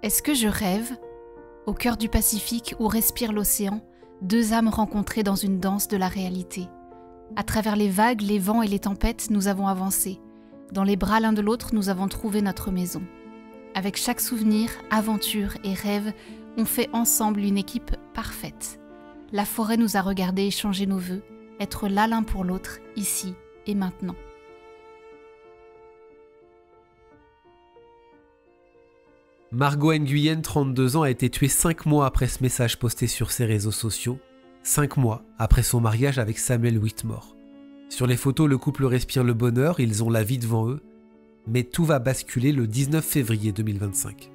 Est-ce que je rêve, au cœur du Pacifique où respire l'océan, deux âmes rencontrées dans une danse de la réalité? À travers les vagues, les vents et les tempêtes, nous avons avancé. Dans les bras l'un de l'autre, nous avons trouvé notre maison. Avec chaque souvenir, aventure et rêve, on fait ensemble une équipe parfaite. La forêt nous a regardés échanger nos vœux, être là l'un pour l'autre, ici et maintenant. Margot Nguyen, 32 ans, a été tuée 5 mois après ce message posté sur ses réseaux sociaux, 5 mois après son mariage avec Samuel Whitmore. Sur les photos, le couple respire le bonheur, ils ont la vie devant eux, mais tout va basculer le 19 février 2025.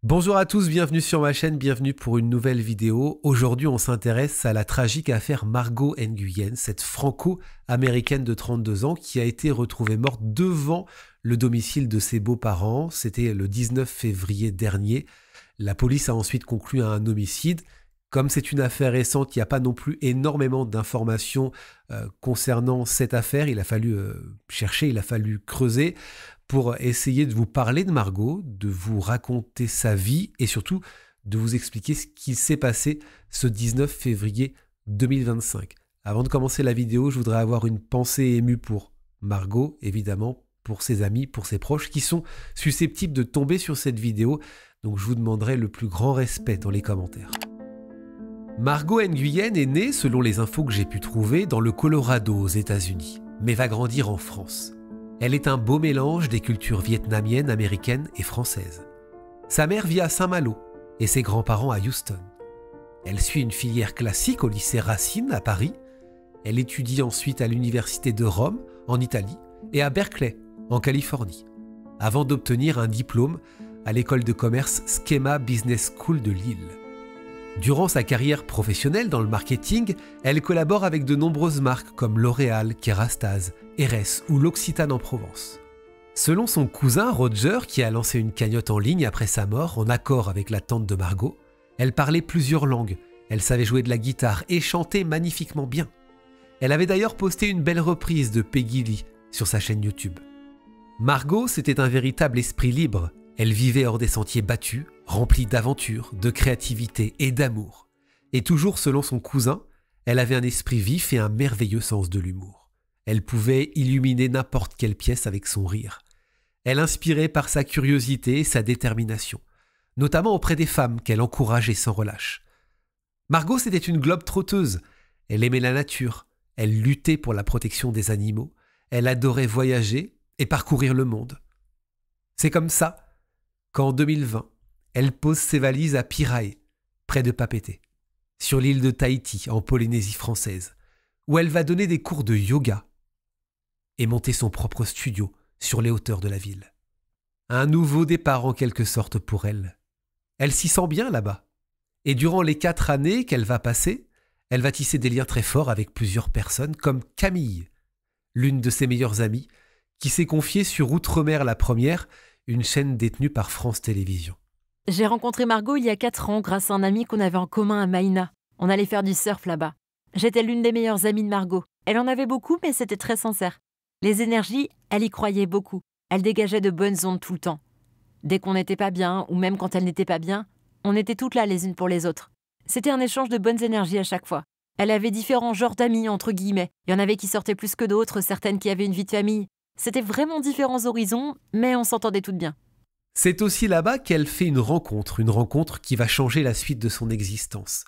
Bonjour à tous, bienvenue sur ma chaîne, bienvenue pour une nouvelle vidéo. Aujourd'hui, on s'intéresse à la tragique affaire Margot Nguyen, cette franco-américaine de 32 ans qui a été retrouvée morte devant le domicile de ses beaux-parents. C'était le 19 février dernier. La police a ensuite conclu à un homicide. Comme c'est une affaire récente, il n'y a pas non plus énormément d'informations concernant cette affaire. Il a fallu chercher, il a fallu creuser pour essayer de vous parler de Margot, de vous raconter sa vie et surtout de vous expliquer ce qui s'est passé ce 19 février 2025. Avant de commencer la vidéo, je voudrais avoir une pensée émue pour Margot, évidemment, pour ses amis, pour ses proches qui sont susceptibles de tomber sur cette vidéo. Donc je vous demanderai le plus grand respect dans les commentaires. Margot Nguyen est née, selon les infos que j'ai pu trouver, dans le Colorado aux États-Unis, mais va grandir en France. Elle est un beau mélange des cultures vietnamiennes, américaines et françaises. Sa mère vit à Saint-Malo et ses grands-parents à Houston. Elle suit une filière classique au lycée Racine à Paris. Elle étudie ensuite à l'université de Rome, en Italie, et à Berkeley, en Californie, avant d'obtenir un diplôme à l'école de commerce Schema Business School de Lille. Durant sa carrière professionnelle dans le marketing, elle collabore avec de nombreuses marques comme L'Oréal, Kerastase, Herès ou l'Occitane en Provence. Selon son cousin Roger, qui a lancé une cagnotte en ligne après sa mort, en accord avec la tante de Margot, elle parlait plusieurs langues, elle savait jouer de la guitare et chanter magnifiquement bien. Elle avait d'ailleurs posté une belle reprise de Peggy Lee sur sa chaîne YouTube. Margot, c'était un véritable esprit libre. Elle vivait hors des sentiers battus, remplie d'aventures, de créativité et d'amour. Et toujours selon son cousin, elle avait un esprit vif et un merveilleux sens de l'humour. Elle pouvait illuminer n'importe quelle pièce avec son rire. Elle inspirait par sa curiosité et sa détermination, notamment auprès des femmes qu'elle encourageait sans relâche. Margot, c'était une globe-trotteuse. Elle aimait la nature, elle luttait pour la protection des animaux, elle adorait voyager et parcourir le monde. C'est comme ça qu'en 2020, elle pose ses valises à Pirae, près de Papeete, sur l'île de Tahiti, en Polynésie française, où elle va donner des cours de yoga et monter son propre studio sur les hauteurs de la ville. Un nouveau départ en quelque sorte pour elle. Elle s'y sent bien là-bas. Et durant les 4 années qu'elle va passer, elle va tisser des liens très forts avec plusieurs personnes, comme Camille, l'une de ses meilleures amies, qui s'est confiée sur Outre-mer la première, une chaîne détenue par France Télévisions. J'ai rencontré Margot il y a 4 ans grâce à un ami qu'on avait en commun à Maïna. On allait faire du surf là-bas. J'étais l'une des meilleures amies de Margot. Elle en avait beaucoup, mais c'était très sincère. Les énergies, elle y croyait beaucoup. Elle dégageait de bonnes ondes tout le temps. Dès qu'on n'était pas bien, ou même quand elle n'était pas bien, on était toutes là les unes pour les autres. C'était un échange de bonnes énergies à chaque fois. Elle avait différents genres d'amis, entre guillemets. Il y en avait qui sortaient plus que d'autres, certaines qui avaient une vie de famille. C'était vraiment différents horizons, mais on s'entendait toutes bien. C'est aussi là-bas qu'elle fait une rencontre qui va changer la suite de son existence.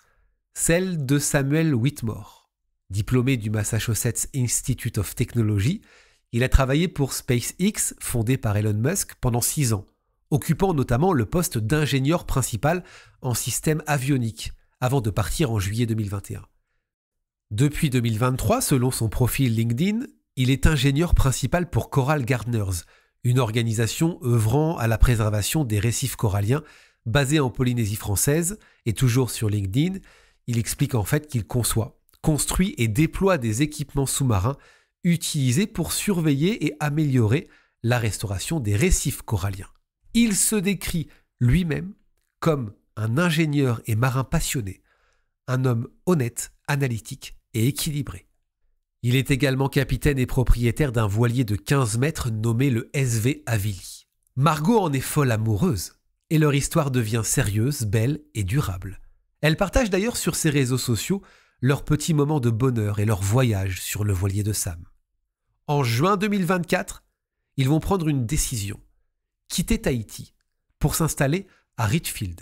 Celle de Samuel Whitmore. Diplômé du Massachusetts Institute of Technology, il a travaillé pour SpaceX, fondé par Elon Musk, pendant 6 ans, occupant notamment le poste d'ingénieur principal en système avionique, avant de partir en juillet 2021. Depuis 2023, selon son profil LinkedIn, il est ingénieur principal pour Coral Gardeners, une organisation œuvrant à la préservation des récifs coralliens basée en Polynésie française, et toujours sur LinkedIn, il explique en fait qu'il conçoit, construit et déploie des équipements sous-marins utilisés pour surveiller et améliorer la restauration des récifs coralliens. Il se décrit lui-même comme un ingénieur et marin passionné, un homme honnête, analytique et équilibré. Il est également capitaine et propriétaire d'un voilier de 15 mètres nommé le SV Avili. Margot en est folle amoureuse et leur histoire devient sérieuse, belle et durable. Elle partage d'ailleurs sur ses réseaux sociaux leurs petits moments de bonheur et leurs voyages sur le voilier de Sam. En juin 2024, ils vont prendre une décision, quitter Tahiti pour s'installer à Richfield,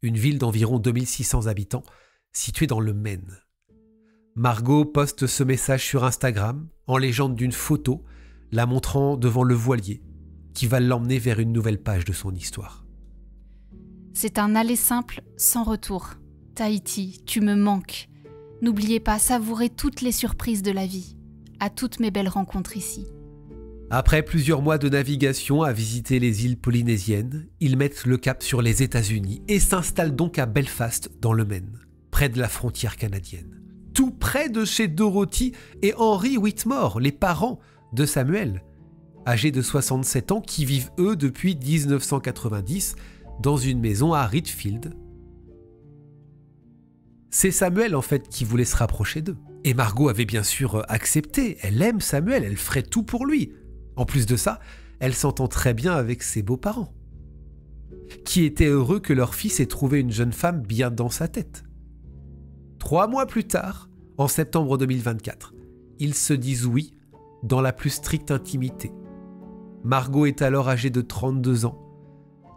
une ville d'environ 2600 habitants située dans le Maine. Margot poste ce message sur Instagram en légende d'une photo la montrant devant le voilier qui va l'emmener vers une nouvelle page de son histoire. C'est un aller simple sans retour. Tahiti, tu me manques. N'oubliez pas, savourez toutes les surprises de la vie. À toutes mes belles rencontres ici. Après plusieurs mois de navigation à visiter les îles polynésiennes, ils mettent le cap sur les États-Unis et s'installent donc à Belfast dans le Maine, près de la frontière canadienne. Tout près de chez Dorothy et Henry Whitmore, les parents de Samuel, âgés de 67 ans, qui vivent eux depuis 1990 dans une maison à Richfield. C'est Samuel en fait qui voulait se rapprocher d'eux. Et Margot avait bien sûr accepté, elle aime Samuel, elle ferait tout pour lui. En plus de ça, elle s'entend très bien avec ses beaux-parents, qui étaient heureux que leur fils ait trouvé une jeune femme bien dans sa tête. 3 mois plus tard, en septembre 2024, ils se disent oui dans la plus stricte intimité. Margot est alors âgée de 32 ans,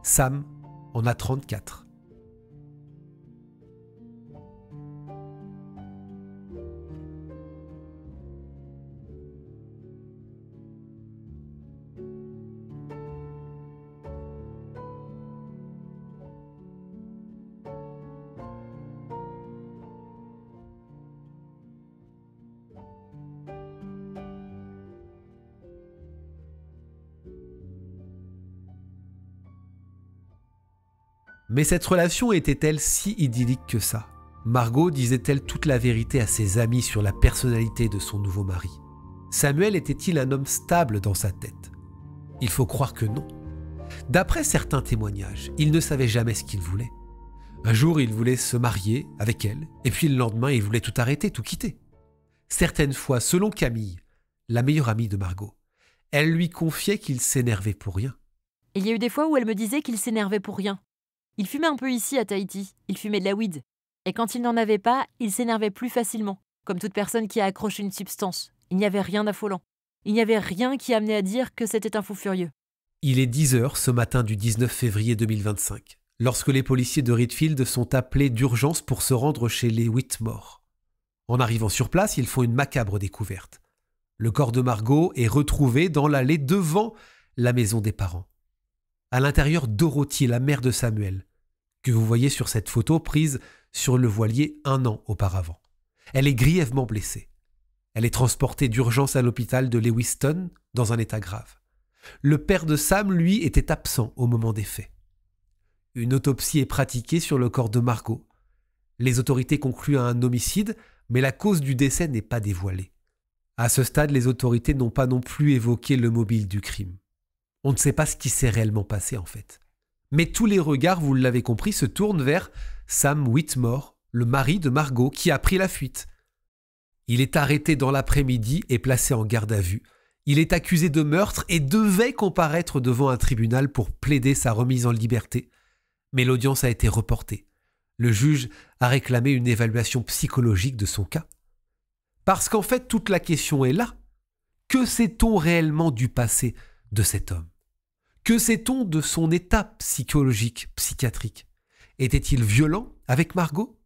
Sam en a 34. Mais cette relation était-elle si idyllique que ça ? Margot disait-elle toute la vérité à ses amis sur la personnalité de son nouveau mari ? Samuel était-il un homme stable dans sa tête ? Il faut croire que non. D'après certains témoignages, il ne savait jamais ce qu'il voulait. Un jour, il voulait se marier avec elle, et puis le lendemain, il voulait tout arrêter, tout quitter. Certaines fois, selon Camille, la meilleure amie de Margot, elle lui confiait qu'il s'énervait pour rien. Il y a eu des fois où elle me disait qu'il s'énervait pour rien. Il fumait un peu ici à Tahiti, il fumait de la weed. Et quand il n'en avait pas, il s'énervait plus facilement, comme toute personne qui a accroché une substance. Il n'y avait rien d'affolant. Il n'y avait rien qui amenait à dire que c'était un fou furieux. Il est 10h ce matin du 19 février 2025, lorsque les policiers de Richfield sont appelés d'urgence pour se rendre chez les Whitmore. En arrivant sur place, ils font une macabre découverte. Le corps de Margot est retrouvé dans l'allée devant la maison des parents. À l'intérieur, Dorothy, la mère de Samuel, que vous voyez sur cette photo prise sur le voilier 1 an auparavant. Elle est grièvement blessée. Elle est transportée d'urgence à l'hôpital de Lewiston dans un état grave. Le père de Sam, lui, était absent au moment des faits. Une autopsie est pratiquée sur le corps de Margot. Les autorités concluent à un homicide, mais la cause du décès n'est pas dévoilée. À ce stade, les autorités n'ont pas non plus évoqué le mobile du crime. On ne sait pas ce qui s'est réellement passé en fait. Mais tous les regards, vous l'avez compris, se tournent vers Sam Whitmore, le mari de Margot, qui a pris la fuite. Il est arrêté dans l'après-midi et placé en garde à vue. Il est accusé de meurtre et devait comparaître devant un tribunal pour plaider sa remise en liberté. Mais l'audience a été reportée. Le juge a réclamé une évaluation psychologique de son cas. Parce qu'en fait, toute la question est là. Que sait-on réellement du passé de cet homme ? Que sait-on de son état psychologique, psychiatrique ? Était-il violent avec Margot ?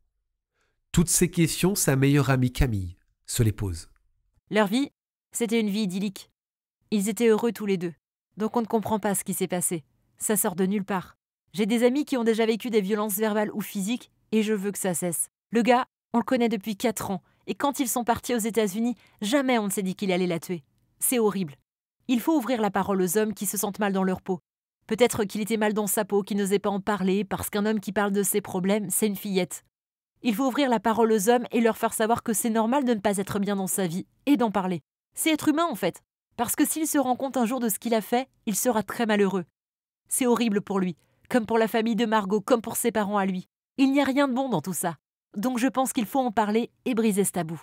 Toutes ces questions, sa meilleure amie Camille se les pose. Leur vie, c'était une vie idyllique. Ils étaient heureux tous les deux. Donc on ne comprend pas ce qui s'est passé. Ça sort de nulle part. J'ai des amis qui ont déjà vécu des violences verbales ou physiques et je veux que ça cesse. Le gars, on le connaît depuis 4 ans et quand ils sont partis aux États-Unis, jamais on ne s'est dit qu'il allait la tuer. C'est horrible. Il faut ouvrir la parole aux hommes qui se sentent mal dans leur peau. Peut-être qu'il était mal dans sa peau, qu'il n'osait pas en parler, parce qu'un homme qui parle de ses problèmes, c'est une fillette. Il faut ouvrir la parole aux hommes et leur faire savoir que c'est normal de ne pas être bien dans sa vie, et d'en parler. C'est être humain en fait, parce que s'il se rend compte un jour de ce qu'il a fait, il sera très malheureux. C'est horrible pour lui, comme pour la famille de Margot, comme pour ses parents à lui. Il n'y a rien de bon dans tout ça. Donc je pense qu'il faut en parler et briser ce tabou.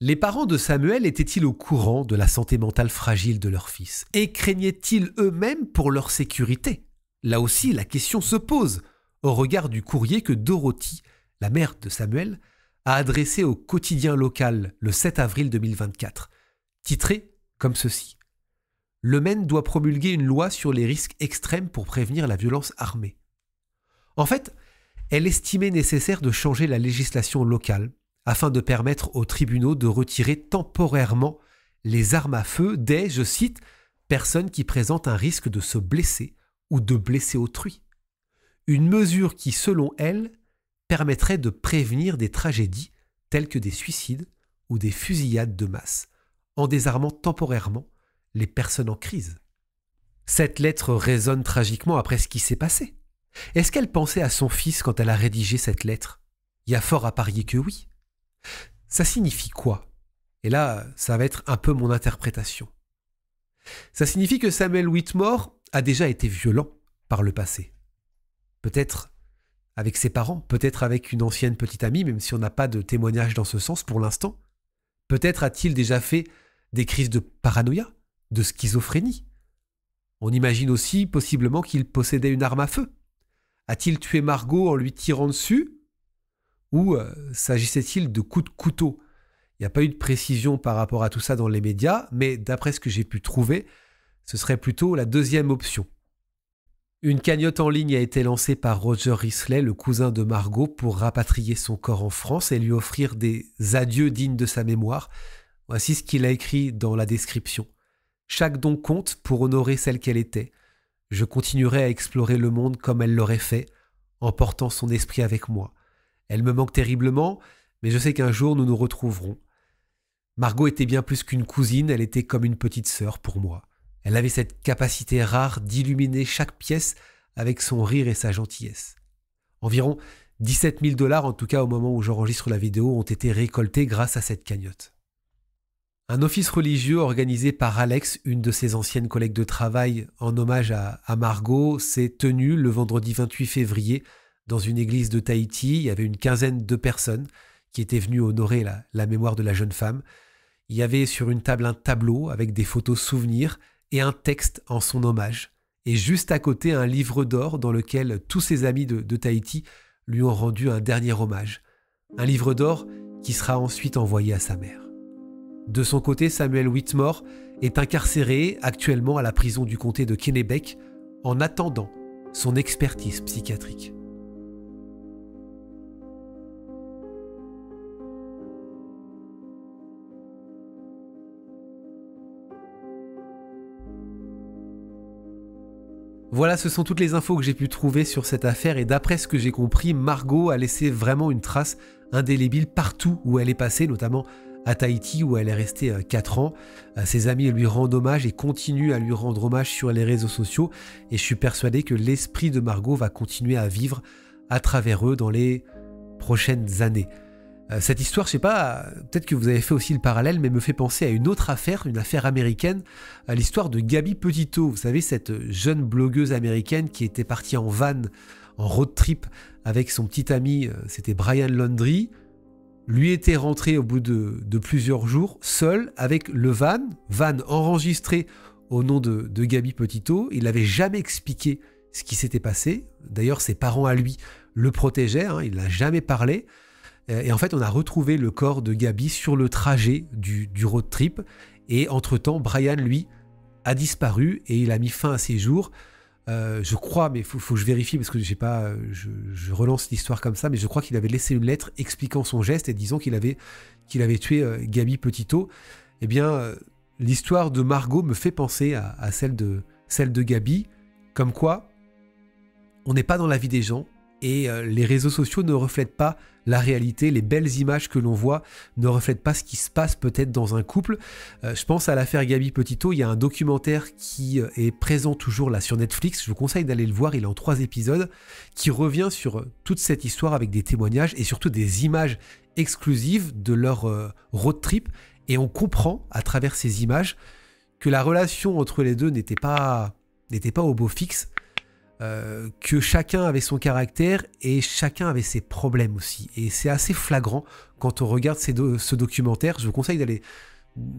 Les parents de Samuel étaient-ils au courant de la santé mentale fragile de leur fils et craignaient-ils eux-mêmes pour leur sécurité? Là aussi, la question se pose, au regard du courrier que Dorothy, la mère de Samuel, a adressé au quotidien local le 7 avril 2024, titré comme ceci. Le Maine doit promulguer une loi sur les risques extrêmes pour prévenir la violence armée. En fait, elle estimait nécessaire de changer la législation locale afin de permettre aux tribunaux de retirer temporairement les armes à feu des, je cite, personnes qui présentent un risque de se blesser ou de blesser autrui. Une mesure qui, selon elle, permettrait de prévenir des tragédies telles que des suicides ou des fusillades de masse, en désarmant temporairement les personnes en crise. Cette lettre résonne tragiquement après ce qui s'est passé. Est-ce qu'elle pensait à son fils quand elle a rédigé cette lettre? Il y a fort à parier que oui. Ça signifie quoi? Et là, ça va être un peu mon interprétation. Ça signifie que Samuel Whitmore a déjà été violent par le passé. Peut-être avec ses parents, peut-être avec une ancienne petite amie, même si on n'a pas de témoignage dans ce sens pour l'instant. Peut-être a-t-il déjà fait des crises de paranoïa, de schizophrénie. On imagine aussi possiblement qu'il possédait une arme à feu. A-t-il tué Margot en lui tirant dessus? Ou s'agissait-il de coups de couteau? Il n'y a pas eu de précision par rapport à tout ça dans les médias, mais d'après ce que j'ai pu trouver, ce serait plutôt la deuxième option. Une cagnotte en ligne a été lancée par Roger Risley, le cousin de Margot, pour rapatrier son corps en France et lui offrir des adieux dignes de sa mémoire. Voici ce qu'il a écrit dans la description. Chaque don compte pour honorer celle qu'elle était. Je continuerai à explorer le monde comme elle l'aurait fait, en portant son esprit avec moi. Elle me manque terriblement, mais je sais qu'un jour nous nous retrouverons. Margot était bien plus qu'une cousine, elle était comme une petite sœur pour moi. Elle avait cette capacité rare d'illuminer chaque pièce avec son rire et sa gentillesse. Environ 17 000 $ en tout cas au moment où j'enregistre la vidéo ont été récoltés grâce à cette cagnotte. Un office religieux organisé par Alex, une de ses anciennes collègues de travail, en hommage à Margot, s'est tenu le vendredi 28 février dans une église de Tahiti. Il y avait une quinzaine de personnes qui étaient venues honorer la mémoire de la jeune femme. Il y avait sur une table un tableau avec des photos souvenirs et un texte en son hommage. Et juste à côté, un livre d'or dans lequel tous ses amis de Tahiti lui ont rendu un dernier hommage. Un livre d'or qui sera ensuite envoyé à sa mère. De son côté, Samuel Whitmore est incarcéré actuellement à la prison du comté de Kennebec en attendant son expertise psychiatrique. Voilà, ce sont toutes les infos que j'ai pu trouver sur cette affaire et d'après ce que j'ai compris, Margot a laissé vraiment une trace indélébile partout où elle est passée, notamment à Tahiti où elle est restée 4 ans. Ses amis lui rendent hommage et continuent à lui rendre hommage sur les réseaux sociaux et je suis persuadé que l'esprit de Margot va continuer à vivre à travers eux dans les prochaines années. Cette histoire, je sais pas, peut-être que vous avez fait aussi le parallèle, mais me fait penser à une autre affaire, une affaire américaine, à l'histoire de Gabby Petito. Vous savez, cette jeune blogueuse américaine qui était partie en van, en road trip avec son petit ami, c'était Brian Laundrie. Lui était rentré au bout de plusieurs jours, seul, avec le van enregistré au nom de Gabby Petito. Il n'avait jamais expliqué ce qui s'était passé. D'ailleurs, ses parents à lui le protégeaient, il n'a jamais parlé. Et en fait, on a retrouvé le corps de Gabby sur le trajet du road trip. Et entre-temps, Brian, lui, a disparu et il a mis fin à ses jours. Je crois, mais il faut que je vérifie parce que je relance l'histoire comme ça, mais je crois qu'il avait laissé une lettre expliquant son geste et disant qu'il avait tué Gabby Petito. Eh bien, l'histoire de Margot me fait penser à celle de Gabby, comme quoi on n'est pas dans la vie des gens, Et les réseaux sociaux ne reflètent pas la réalité, les belles images que l'on voit ne reflètent pas ce qui se passe peut-être dans un couple. Je pense à l'affaire Gabi Petito, il y a un documentaire qui est présent toujours là sur Netflix, je vous conseille d'aller le voir, il est en 3 épisodes, qui revient sur toute cette histoire avec des témoignages et surtout des images exclusives de leur road trip. Et on comprend à travers ces images que la relation entre les deux n'était pas au beau fixe, que chacun avait son caractère et chacun avait ses problèmes aussi. Et c'est assez flagrant quand on regarde ce documentaire. Je vous conseille d'aller,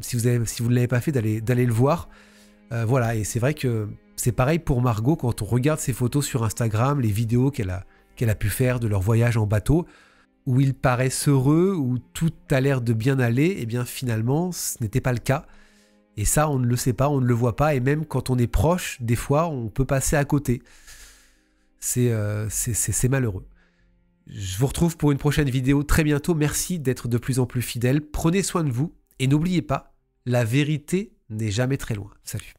si vous ne l'avez pas fait, d'aller le voir. Voilà, et c'est vrai que c'est pareil pour Margot quand on regarde ses photos sur Instagram, les vidéos qu'elle a pu faire de leur voyage en bateau, où ils paraissent heureux, où tout a l'air de bien aller, et bien finalement, ce n'était pas le cas. Et ça, on ne le sait pas, on ne le voit pas, et même quand on est proche, des fois, on peut passer à côté. C'est malheureux. Je vous retrouve pour une prochaine vidéo très bientôt. Merci d'être de plus en plus fidèles. Prenez soin de vous, et n'oubliez pas, la vérité n'est jamais très loin. Salut.